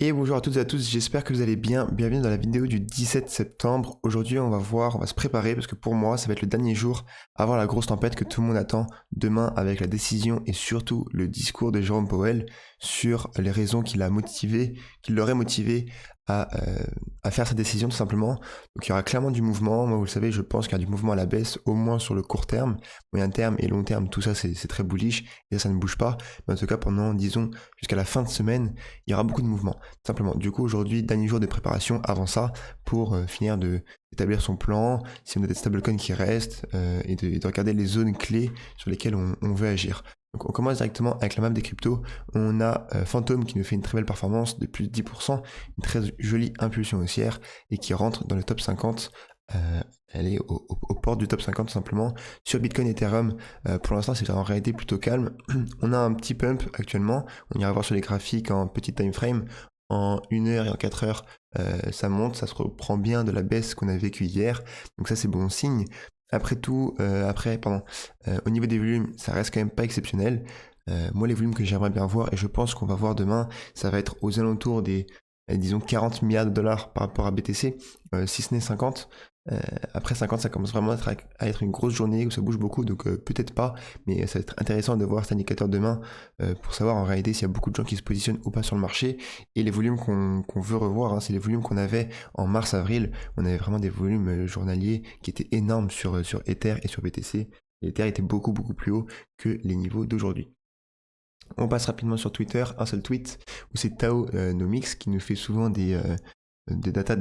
Et bonjour à toutes et à tous, j'espère que vous allez bien. Bienvenue dans la vidéo du 17 septembre. Aujourd'hui, on va se préparer parce que pour moi, ça va être le dernier jour avant la grosse tempête que tout le monde attend demain avec la décision et surtout le discours de Jérôme Powell sur les raisons qui l'auraient motivé à faire cette décision tout simplement. Donc il y aura clairement du mouvement. Moi, vous le savez, je pense qu'il y a du mouvement à la baisse, au moins sur le court terme, moyen terme et long terme. Tout ça, c'est très bullish et ça ne bouge pas. Mais en tout cas, pendant, disons, jusqu'à la fin de semaine, il y aura beaucoup de mouvement. Simplement. Du coup, aujourd'hui, dernier jour de préparation avant ça pour finir d'établir son plan, si on a des stablecoins qui restent et de regarder les zones clés sur lesquelles on veut agir. Donc on commence directement avec la map des cryptos. On a Phantom qui nous fait une très belle performance de plus de 10%, une très jolie impulsion haussière et qui rentre dans le top 50. Elle est aux portes du top 50 tout simplement. Sur Bitcoin et Ethereum, pour l'instant c'est en réalité plutôt calme. On a un petit pump actuellement, on ira voir sur les graphiques en petit time frame. En 1 heure et en 4 heures, ça monte, ça se reprend bien de la baisse qu'on a vécue hier. Donc ça c'est bon signe. Après tout, au niveau des volumes, ça reste quand même pas exceptionnel. Moi les volumes que j'aimerais bien voir, et je pense qu'on va voir demain, ça va être aux alentours des, disons 40 milliards de dollars par rapport à BTC, si ce n'est 50. Après 50, ça commence vraiment à être une grosse journée où ça bouge beaucoup, donc peut-être pas, mais ça va être intéressant de voir cet indicateur demain pour savoir en réalité s'il y a beaucoup de gens qui se positionnent ou pas sur le marché. Et les volumes qu'on veut revoir, hein, c'est les volumes qu'on avait en mars-avril. On avait vraiment des volumes journaliers qui étaient énormes sur Ether et sur BTC. L'Ether était beaucoup plus haut que les niveaux d'aujourd'hui. On passe rapidement sur Twitter, un seul tweet où c'est Tao Nomics qui nous fait souvent des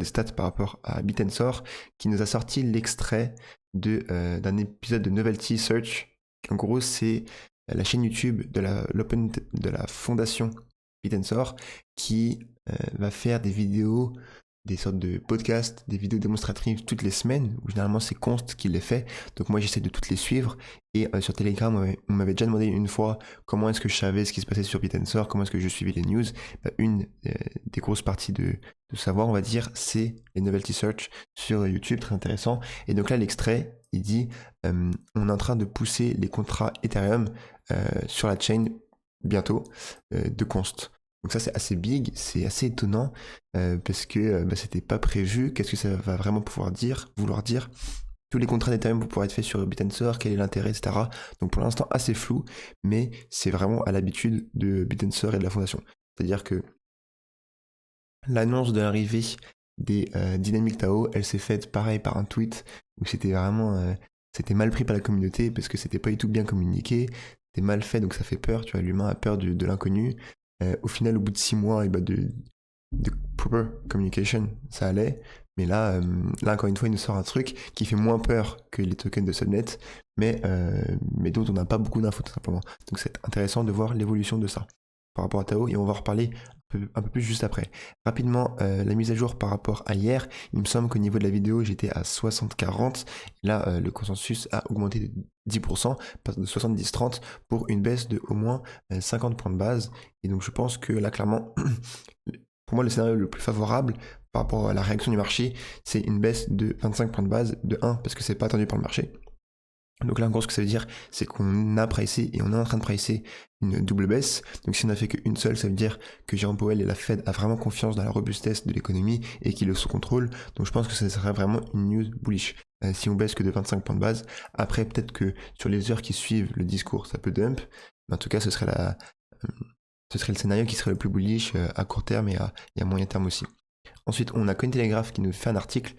stats par rapport à Bitensor, qui nous a sorti l'extrait d'un épisode de Novelty Search. En gros, c'est la chaîne YouTube de la fondation Bitensor qui va faire des vidéos, des sortes de podcasts, des vidéos démonstratives toutes les semaines, où généralement c'est Const qui les fait. Donc moi j'essaie de toutes les suivre. Et sur Telegram, on m'avait déjà demandé une fois comment est-ce que je savais ce qui se passait sur Bitensor, comment est-ce que je suivais les news. Une des grosses parties de savoir, on va dire, c'est les novelty search sur YouTube, très intéressant. Et donc là l'extrait, il dit on est en train de pousser les contrats Ethereum sur la chain bientôt de Const. Donc ça c'est assez big, c'est assez étonnant parce que c'était pas prévu. Qu'est-ce que ça va vraiment vouloir dire? Tous les contrats d'Ethereum vont pouvoir être faits sur Bitensor, quel est l'intérêt, etc. Donc pour l'instant assez flou, mais c'est vraiment à l'habitude de Bitensor et de la fondation. C'est-à-dire que l'annonce de l'arrivée des Dynamic DAO, elle s'est faite pareil par un tweet où c'était vraiment c'était mal pris par la communauté parce que c'était pas du tout bien communiqué, c'était mal fait donc ça fait peur, tu vois, l'humain a peur de l'inconnu. Au final, au bout de 6 mois, de proper communication, ça allait. Mais là, encore une fois, il nous sort un truc qui fait moins peur que les tokens de Subnet, mais dont on n'a pas beaucoup d'infos tout simplement. Donc c'est intéressant de voir l'évolution de ça par rapport à Tao, et on va en reparler un peu plus juste après. Rapidement, la mise à jour par rapport à hier, il me semble qu'au niveau de la vidéo, j'étais à 60-40. Là, le consensus a augmenté de 10%, passe de 70-30 pour une baisse de au moins 50 points de base. Et donc je pense que là, clairement, pour moi, le scénario le plus favorable par rapport à la réaction du marché, c'est une baisse de 25 points de base, de 1, parce que c'est pas attendu par le marché. Donc là, en gros, ce que ça veut dire, c'est qu'on a pricé et on est en train de pricer une double baisse. Donc si on n'a fait qu'une seule, ça veut dire que Jérôme Powell et la Fed a vraiment confiance dans la robustesse de l'économie et qu'il est sous contrôle. Donc je pense que ça serait vraiment une news bullish. Si on baisse que de 25 points de base, après peut-être que sur les heures qui suivent le discours, ça peut dump. Mais en tout cas, ce serait le scénario qui serait le plus bullish à court terme et à moyen terme aussi. Ensuite, on a Cointelegraph qui nous fait un article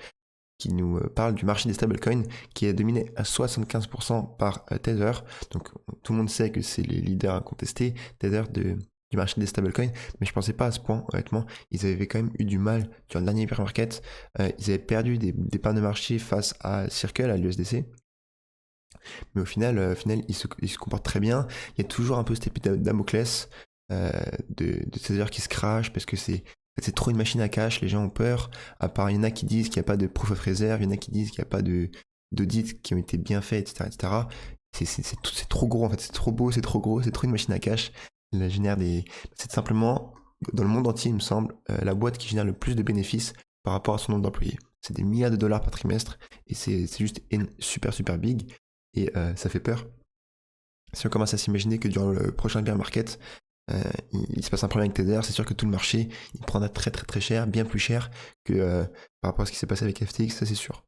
qui nous parle du marché des stablecoins qui est dominé à 75% par Tether. Donc tout le monde sait que c'est les leaders incontestés, Tether du marché des stablecoins, mais je pensais pas à ce point, honnêtement. Ils avaient quand même eu du mal durant le dernier bear market. Ils avaient perdu des parts de marché face à Circle, à l'USDC. Mais au final, ils se comportent très bien. Il y a toujours un peu cette épée de Damoclès de Tether qui se crash parce que c'est trop une machine à cash, les gens ont peur. À part, il y en a qui disent qu'il n'y a pas de proof of reserve, il y en a qui disent qu'il n'y a pas d'audits qui ont été bien faits, etc. C'est trop gros en fait, c'est trop beau, c'est trop gros, c'est trop une machine à cash. C'est simplement, dans le monde entier, il me semble, la boîte qui génère le plus de bénéfices par rapport à son nombre d'employés. C'est des milliards de dollars par trimestre et c'est juste super big et ça fait peur. Si on commence à s'imaginer que durant le prochain bear market, il se passe un problème avec Tether, c'est sûr que tout le marché, il prendra très très très cher, bien plus cher que par rapport à ce qui s'est passé avec FTX, ça c'est sûr.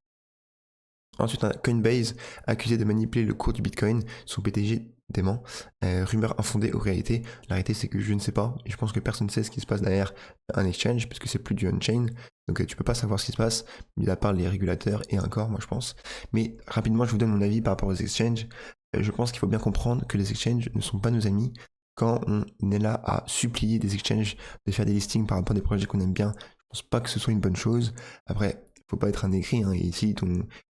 Ensuite, on a Coinbase, accusé de manipuler le cours du Bitcoin, son PDG dément. Rumeur infondée ou réalité. La réalité, c'est que je ne sais pas, et je pense que personne ne sait ce qui se passe derrière un exchange, puisque c'est plus du on-chain, donc tu peux pas savoir ce qui se passe, mis à part les régulateurs, et encore, moi je pense. Mais rapidement, je vous donne mon avis par rapport aux exchanges. Je pense qu'il faut bien comprendre que les exchanges ne sont pas nos amis. Quand on est là à supplier des exchanges de faire des listings par rapport à des projets qu'on aime bien, je pense pas que ce soit une bonne chose. Après, faut pas être un écrit, hein, et si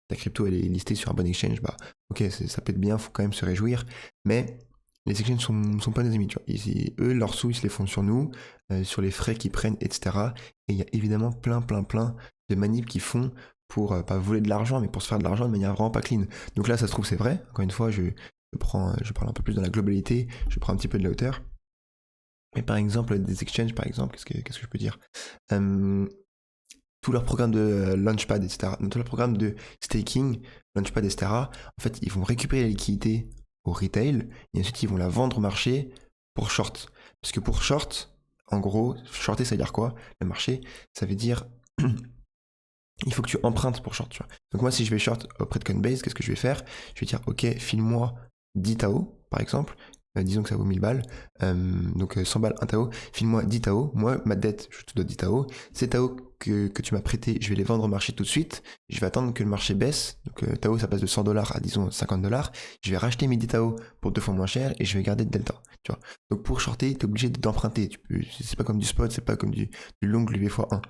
ta crypto elle est listée sur un bon exchange, bah ok, ça peut être bien, faut quand même se réjouir, mais les exchanges sont pas nos amis, tu vois. Eux, leurs sous, ils se les font sur nous, sur les frais qu'ils prennent, etc. Et il y a évidemment plein de manips qu'ils font pour pas voler de l'argent, mais pour se faire de l'argent de manière vraiment pas clean. Donc là, ça se trouve, c'est vrai. Encore une fois, je parle un peu plus dans la globalité, je prends un petit peu de la hauteur. Mais par exemple, des exchanges, par exemple, qu'est-ce que je peux dire Tout leur programme de Launchpad, etc., tout leur programme de staking, Launchpad, etc., en fait, ils vont récupérer la liquidité au retail et ensuite ils vont la vendre au marché pour short. Parce que pour short, en gros, shorter, ça veut dire quoi? Le marché, ça veut dire il faut que tu empruntes pour short, tu vois. Donc moi, si je vais short auprès de Coinbase, qu'est-ce que je vais faire? Je vais dire, ok, file-moi 10 TAO, par exemple. Disons que ça vaut 1000 balles. Donc 100 balles, 1 TAO. File-moi 10 TAO. Moi, ma dette, je te dois 10 TAO. Ces TAO que tu m'as prêté, je vais les vendre au marché tout de suite. Je vais attendre que le marché baisse. Donc TAO, ça passe de 100 $ à, disons, 50 $. Je vais racheter mes 10 TAO pour 2 fois moins cher et je vais garder de delta. Tu vois. Donc pour shorter, tu es obligé d'emprunter. C'est pas comme du spot, c'est pas comme du long levé x1.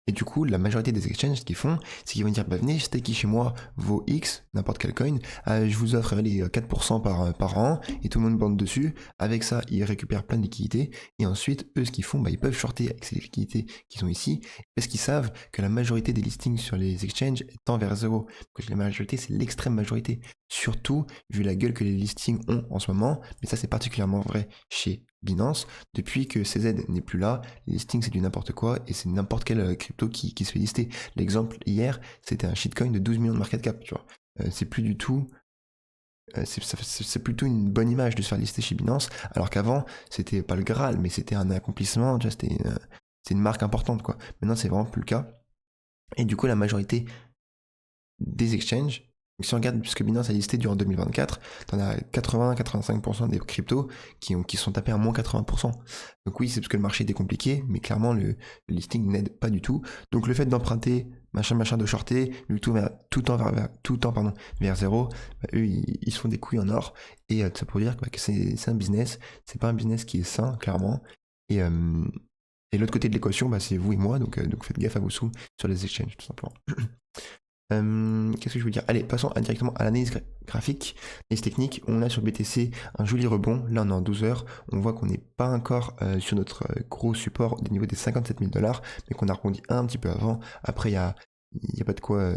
Et du coup, la majorité des exchanges, ce qu'ils font, c'est qu'ils vont dire, bah, venez staker chez moi vos X, n'importe quel coin, je vous offre les 4% par an, et tout le monde bande dessus. Avec ça, ils récupèrent plein de liquidités, et ensuite, eux, ce qu'ils font, bah, ils peuvent shorter avec ces liquidités qui sont ici, parce qu'ils savent que la majorité des listings sur les exchanges tend vers zéro. Quand je dis la majorité, c'est l'extrême majorité. Surtout, vu la gueule que les listings ont en ce moment, mais ça c'est particulièrement vrai chez Binance, depuis que CZ n'est plus là, les listings c'est du n'importe quoi et c'est n'importe quelle crypto qui se fait lister. L'exemple hier, c'était un shitcoin de 12 millions de market cap, tu vois. C'est plus du tout. C'est plutôt une bonne image de se faire lister chez Binance, alors qu'avant, c'était pas le Graal, mais c'était un accomplissement, tu vois, c'était une marque importante, quoi. Maintenant, c'est vraiment plus le cas. Et du coup, la majorité des exchanges, si on regarde, puisque Binance a listé durant 2024, t'en as 80-85% des cryptos qui sont tapés à moins 80%. Donc oui, c'est parce que le marché était compliqué, mais clairement le listing n'aide pas du tout. Donc le fait d'emprunter, machin, de shorter, le tout vers zéro, bah, eux ils se font des couilles en or. Et ça pour dire que c'est un business, c'est pas un business qui est sain, clairement. Et l'autre côté de l'équation, bah, c'est vous et moi, donc faites gaffe à vos sous sur les exchanges, tout simplement. Qu'est-ce que je veux dire? Allez, passons directement à l'analyse graphique, l'analyse technique. On a sur BTC un joli rebond. Là, on est en 12 heures. On voit qu'on n'est pas encore sur notre gros support au niveau des 57 000 $, mais qu'on a rebondi un petit peu avant. Après, il y a pas de quoi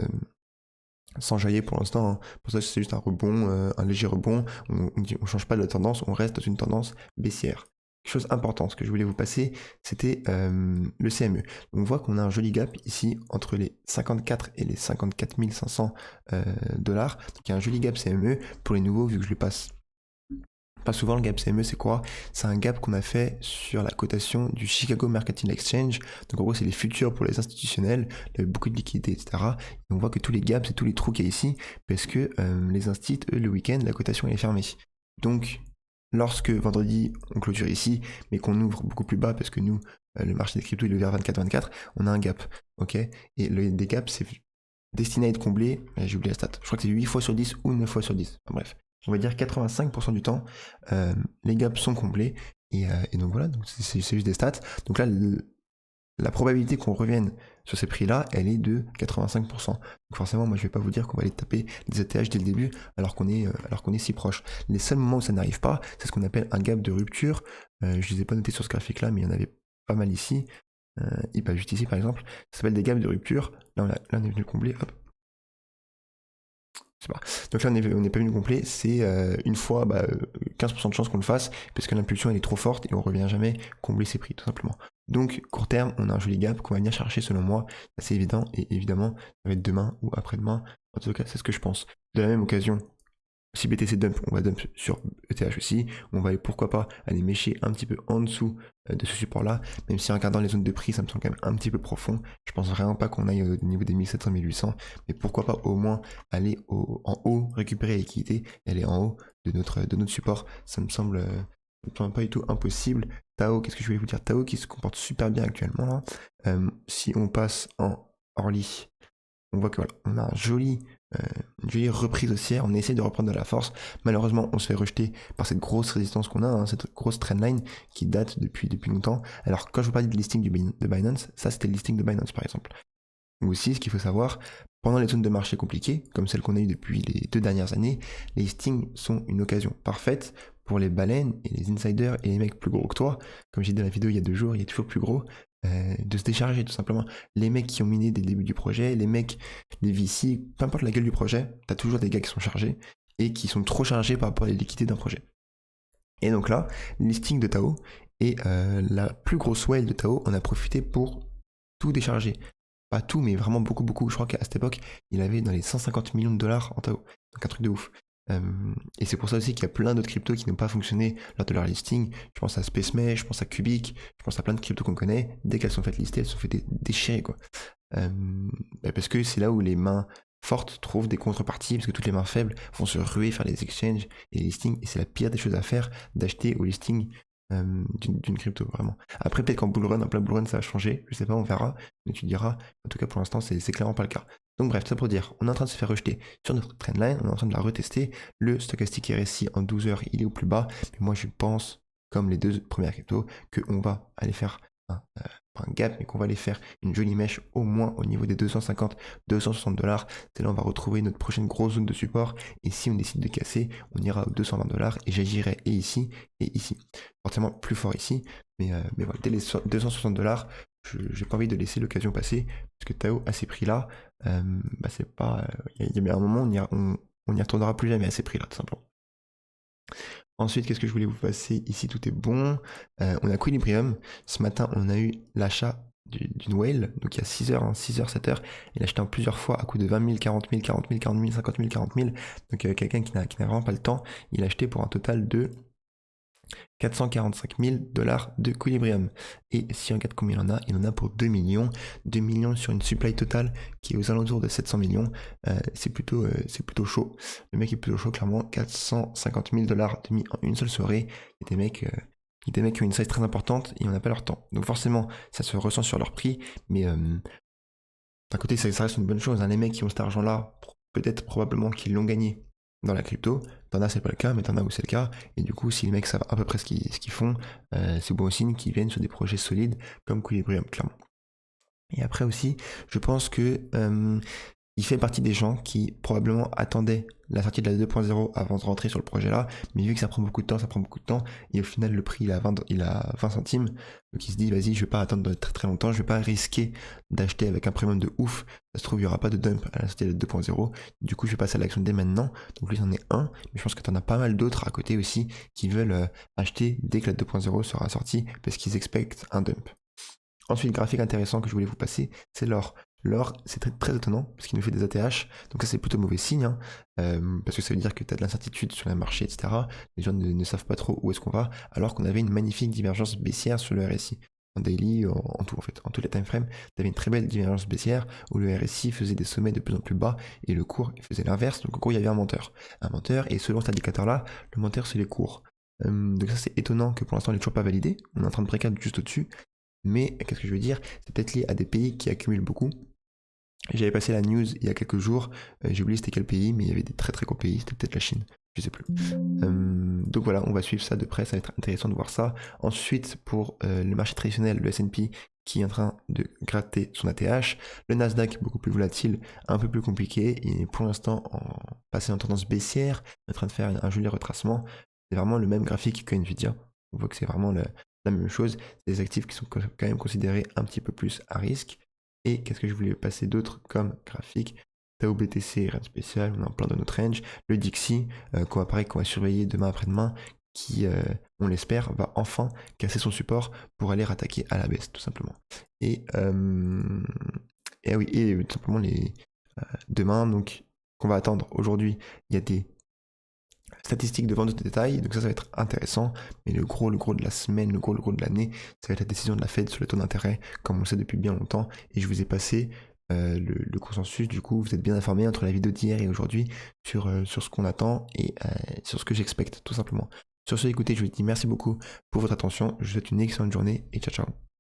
s'enjailler pour l'instant, hein. Pour ça, c'est juste un rebond, un léger rebond. On change pas de la tendance, on reste dans une tendance baissière. Chose importante, ce que je voulais vous passer, c'était le CME. On voit qu'on a un joli gap ici entre les 54 et les 54 500 $. Donc il y a un joli gap CME pour les nouveaux, vu que je le passe pas souvent. Le gap CME, c'est quoi? C'est un gap qu'on a fait sur la cotation du Chicago Mercantile Exchange. Donc en gros, c'est les futurs pour les institutionnels, beaucoup de liquidités, etc. Et on voit que tous les gaps et tous les trous qu'il y a ici, parce que les instituts, eux, le week-end, la cotation est fermée. Donc lorsque vendredi on clôture ici, mais qu'on ouvre beaucoup plus bas, parce que nous, le marché des cryptos il est ouvert 24-24, on a un gap, ok? Et des gaps, c'est destiné à être comblé, j'ai oublié la stat, je crois que c'est 8 fois sur 10 ou 9 fois sur 10, enfin, bref, on va dire 85% du temps, les gaps sont comblés, et donc voilà, donc c'est juste des stats. Donc là, la probabilité qu'on revienne sur ces prix-là, elle est de 85%. Donc forcément, moi je vais pas vous dire qu'on va aller taper des ETH dès le début, alors qu'on est si proche. Les seuls moments où ça n'arrive pas, c'est ce qu'on appelle un gap de rupture. Je les ai pas notés sur ce graphique-là, mais il y en avait pas mal ici. Et pas juste ici par exemple. Ça s'appelle des gaps de rupture. Là on est venu le combler, hop. C'est pas. Donc là on n'est pas venu le combler, c'est une fois 15% de chance qu'on le fasse, parce que l'impulsion elle est trop forte et on revient jamais combler ses prix, tout simplement. Donc, court terme, on a un joli gap qu'on va venir chercher selon moi, c'est évident, et évidemment, ça va être demain ou après-demain. En tout cas, c'est ce que je pense. De la même occasion, Si BTC dump, on va dump sur ETH aussi. On va aller, pourquoi pas, aller mécher un petit peu en dessous de ce support-là, même si en regardant les zones de prix, ça me semble quand même un petit peu profond. Je pense vraiment pas qu'on aille au niveau des 1700-1800, mais pourquoi pas au moins aller en haut, récupérer la liquidité, et aller en haut de notre support. Ça me semble pas du tout impossible. Tao, qu'est-ce que je voulais vous dire? Tao qui se comporte super bien actuellement là. Si on passe en Orly, on voit que voilà, on a une jolie reprise haussière, on essaie de reprendre de la force. Malheureusement, on se fait rejeter par cette grosse résistance qu'on a, hein, cette grosse trendline qui date depuis longtemps. Alors, quand je vous parlais de listing de Binance, ça c'était le listing de Binance par exemple. Ou aussi, ce qu'il faut savoir, pendant les zones de marché compliquées, comme celles qu'on a eues depuis les 2 dernières années, les listings sont une occasion parfaite pour les baleines et les insiders et les mecs plus gros que toi. Comme j'ai dit dans la vidéo il y a 2 jours, il y a toujours plus gros. De se décharger tout simplement. Les mecs qui ont miné dès le début du projet, les mecs, les VC, peu importe la gueule du projet, t'as toujours des gars qui sont chargés et qui sont trop chargés par rapport à la liquidité d'un projet. Et donc là, le listing de Tao et la plus grosse whale de Tao en a profité pour tout décharger. Pas tout, mais vraiment beaucoup, beaucoup. Je crois qu'à cette époque, il avait dans les 150 millions de dollars en Tao. Donc un truc de ouf. Et c'est pour ça aussi qu'il y a plein d'autres cryptos qui n'ont pas fonctionné lors de leur listing. Je pense à SpaceMesh, je pense à Cubic, je pense à plein de cryptos qu'on connaît. Dès qu'elles sont faites lister, elles sont fait déchirer, quoi. Parce que c'est là où les mains fortes trouvent des contreparties, parce que toutes les mains faibles vont se ruer faire les exchanges et les listings, et c'est la pire des choses à faire d'acheter au listing d'une crypto, vraiment. Après, peut-être qu'en bullrun, en plein bullrun, ça va changer, je sais pas, on verra, mais tu diras. En tout cas, pour l'instant, c'est clairement pas le cas. Donc bref, ça pour dire, on est en train de se faire rejeter sur notre trendline, on est en train de la retester. Le stochastique RSI en 12 heures, il est au plus bas, mais moi je pense, comme les 2 premières cryptos, qu'on va aller faire pas un gap, mais qu'on va aller faire une jolie mèche au moins au niveau des 250-260 dollars. C'est là on va retrouver notre prochaine grosse zone de support. Et si on décide de casser, on ira aux 220 dollars et j'agirai et ici et ici. Forcément plus fort ici, mais voilà, dès les 260 dollars, j'ai pas envie de laisser l'occasion passer parce que Tao à ces prix-là, c'est pas. Il y a un moment on n'y retournera plus jamais à ces prix-là, tout simplement. Ensuite, qu'est-ce que je voulais vous passer? Ici, tout est bon. On a Equilibrium. Ce matin, on a eu l'achat d'une whale, donc il y a 6 heures, 6 heures, 7 heures. Il a acheté en plusieurs fois à coût de 20 000, 40 000, 40 000, 40 000, 50 000, 40 000. Donc quelqu'un qui n'a vraiment pas le temps, il a acheté pour un total de 445 000 dollars de Equilibrium. Et si on regarde combien il en a pour 2 millions. 2 millions sur une supply totale qui est aux alentours de 700 millions. C'est plutôt chaud. Le mec est plutôt chaud, clairement. 450 000 dollars de mis en une seule soirée. Il y a des mecs qui ont une size très importante et on n'a pas leur temps. Donc forcément, ça se ressent sur leur prix. Mais d'un côté, ça reste une bonne chose. Hein. Les mecs qui ont cet argent-là, peut-être probablement qu'ils l'ont gagné dans la crypto. T'en as, c'est pas le cas, mais t'en as où c'est le cas. Et du coup, si les mecs savent à peu près ce qu'ils font, c'est bon signe qu'ils viennent sur des projets solides comme Equilibrium, clairement. Et après aussi, je pense que il fait partie des gens qui probablement attendaient la sortie de la 2.0 avant de rentrer sur le projet là, mais vu que ça prend beaucoup de temps, et au final le prix il a 20 centimes, donc il se dit vas-y je vais pas attendre très très longtemps, je vais pas risquer d'acheter avec un premium de ouf, ça se trouve il y aura pas de dump à la sortie de la 2.0, du coup je vais passer à l'action dès maintenant, donc lui c'en est un, mais je pense que t'en as pas mal d'autres à côté aussi qui veulent acheter dès que la 2.0 sera sortie parce qu'ils expectent un dump. Ensuite, graphique intéressant que je voulais vous passer, c'est l'or. L'or, c'est très, très étonnant, parce qu'il nous fait des ATH, donc ça c'est plutôt mauvais signe, hein, parce que ça veut dire que tu as de l'incertitude sur le marché, etc. Les gens ne savent pas trop où est-ce qu'on va, alors qu'on avait une magnifique divergence baissière sur le RSI. En daily, en tout en fait, en tous les time frames, tu avais une très belle divergence baissière, où le RSI faisait des sommets de plus en plus bas, et le cours faisait l'inverse, donc en gros il y avait un menteur. Un menteur, et selon cet indicateur-là, le menteur c'est les cours. Donc ça c'est étonnant que pour l'instant il n'est toujours pas validé, on est en train de précaire juste au-dessus, mais qu'est-ce que je veux dire? C'est peut-être lié à des pays qui accumulent beaucoup. J'avais passé la news il y a quelques jours, j'ai oublié c'était quel pays, mais il y avait des très très gros pays, c'était peut-être la Chine, je sais plus. Donc voilà, on va suivre ça de près, ça va être intéressant de voir ça. Ensuite, pour le marché traditionnel, le S&P qui est en train de gratter son ATH, le Nasdaq beaucoup plus volatile, un peu plus compliqué, et pour l'instant passé en tendance baissière, en train de faire un joli retracement. C'est vraiment le même graphique que Nvidia. On voit que c'est vraiment la même chose, c'est des actifs qui sont quand même considérés un petit peu plus à risque. Et qu'est-ce que je voulais passer d'autre comme graphique? Tao BTC, rien de spécial, on est en plein dans notre range. Le Dixie, qu'on va surveiller demain après-demain, qui, on l'espère, va enfin casser son support pour aller rattaquer à la baisse, tout simplement. Et oui, et tout simplement demain, donc qu'on va attendre. Aujourd'hui, il y a des statistiques de vente de détail, donc ça va être intéressant, mais le gros de la semaine, le gros de l'année, ça va être la décision de la Fed sur le taux d'intérêt, comme on le sait depuis bien longtemps, et je vous ai passé le consensus, du coup vous êtes bien informé entre la vidéo d'hier et aujourd'hui sur ce qu'on attend et sur ce que j'expecte tout simplement. Sur ce, écoutez, je vous dis merci beaucoup pour votre attention, je vous souhaite une excellente journée et ciao ciao.